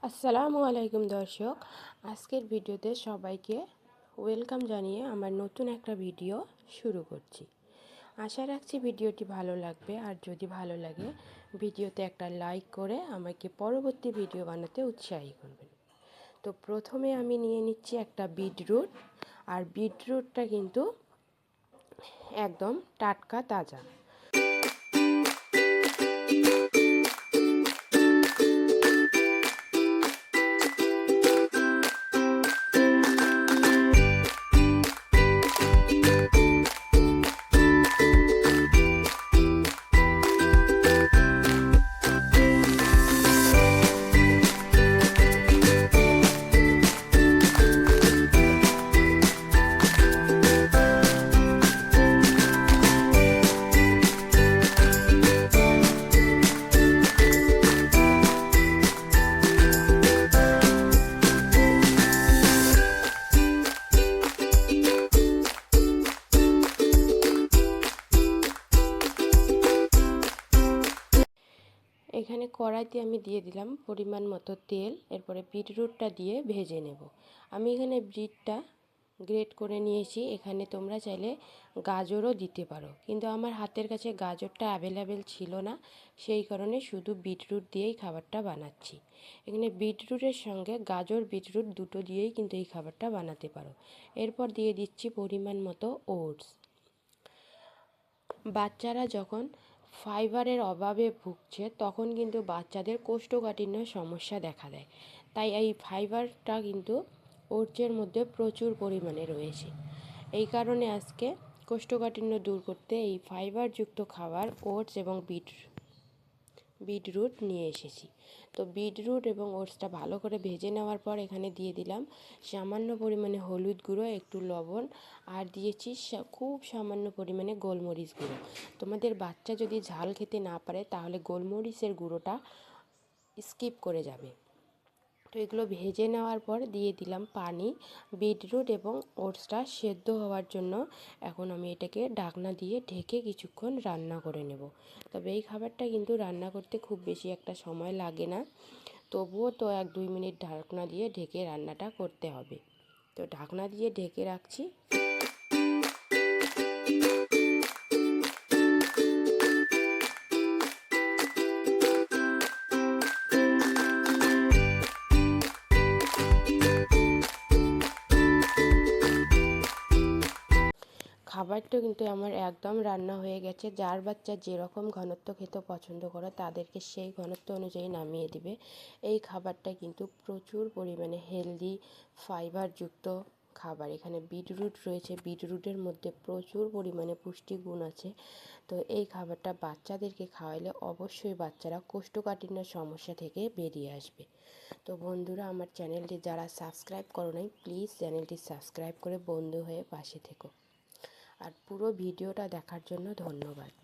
আসসালামু আলাইকুম দর্শক, আজকের ভিডিওতে সবাইকে ওয়েলকাম জানিয়ে আমার নতুন একটা ভিডিও শুরু করছি। আশা রাখছি ভিডিওটি ভালো লাগবে, আর যদি ভালো লাগে ভিডিওতে একটা লাইক করে আমাকে পরবর্তী ভিডিও বানাতে উৎসাহী করবেন। তো প্রথমে আমি নিয়ে নিচ্ছি একটা বিটরুট, আর বিটরুটটা কিন্তু একদম টাটকা তাজা। এখানে কড়াইতে আমি দিয়ে দিলাম পরিমাণ মতো তেল, এরপরে বিটরুটটা দিয়ে ভেজে নেব। আমি এখানে বিটটা গ্রেট করে নিয়েছি, এখানে তোমরা চাইলে গাজরও দিতে পারো, কিন্তু আমার হাতের কাছে গাজরটা অ্যাভেলেবেল ছিল না, সেই কারণে শুধু বিটরুট দিয়েই খাবারটা বানাচ্ছি। এখানে বিটরুটের সঙ্গে গাজর বিটরুট দুটো দিয়েই কিন্তু এই খাবারটা বানাতে পারো। এরপর দিয়ে দিচ্ছি পরিমাণ মতো ওটস। বাচ্চারা যখন ফাইবারের অভাবে ভুগছে তখন কিন্তু বাচ্চাদের কোষ্ঠকাঠিন্য সমস্যা দেখা দেয়, তাই এই ফাইবারটা কিন্তু ওটসের মধ্যে প্রচুর পরিমাণে রয়েছে। এই কারণে আজকে কোষ্ঠকাঠিন্য দূর করতে এই ফাইবারযুক্ত খাবার ওটস এবং বিটরুট নিয়ে এসেছি। তো বিটরুট এবং ওটসটা ভালো করে ভেজে নেওয়ার পর এখানে দিয়ে দিলাম সামান্য পরিমাণে হলুদ গুঁড়ো, একটু লবণ, আর দিয়েছি খুব সামান্য পরিমাণে গোলমরিচ গুঁড়ো। তোমাদের বাচ্চা যদি ঝাল খেতে না পারে তাহলে গোলমরিচের গুঁড়োটা স্কিপ করে যাবে। তো এগুলো ভেজে নেওয়ার পর দিয়ে দিলাম পানি। বিটরুট এবং ওটসটা সেদ্ধ হওয়ার জন্য এখন আমি এটাকে ঢাকনা দিয়ে ঢেকে কিছুক্ষণ রান্না করে নেব। তবে এই খাবারটা কিন্তু রান্না করতে খুব বেশি একটা সময় লাগে না, তবুও তো 1-2 মিনিট ঢাকনা দিয়ে ঢেকে রান্নাটা করতে হবে। তো ঢাকনা দিয়ে ঢেকে রাখছি। খাবারটা কিন্তু আমার একদম রান্না হয়ে গেছে। যার বাচ্চা যেরকম ঘনত্ব খেতে পছন্দ করে তাদেরকে সেই ঘনত্ব অনুযায়ী নামিয়ে দিবে। এই খাবারটা কিন্তু প্রচুর পরিমাণে হেলদি ফাইবারযুক্ত খাবার। এখানে বিটরুট রয়েছে, বিটরুটের মধ্যে প্রচুর পরিমাণে পুষ্টিগুণ আছে। তো এই খাবারটা বাচ্চাদেরকে খাওয়াইলে অবশ্যই বাচ্চারা কোষ্ঠকাঠিন্য সমস্যা থেকে বেরিয়ে আসবে। তো বন্ধুরা, আমার চ্যানেলটি যারা সাবস্ক্রাইব করো নাই, প্লিজ চ্যানেলটি সাবস্ক্রাইব করে বন্ধু হয়ে পাশে থেকো। আর পুরো ভিডিওটা দেখার জন্য ধন্যবাদ।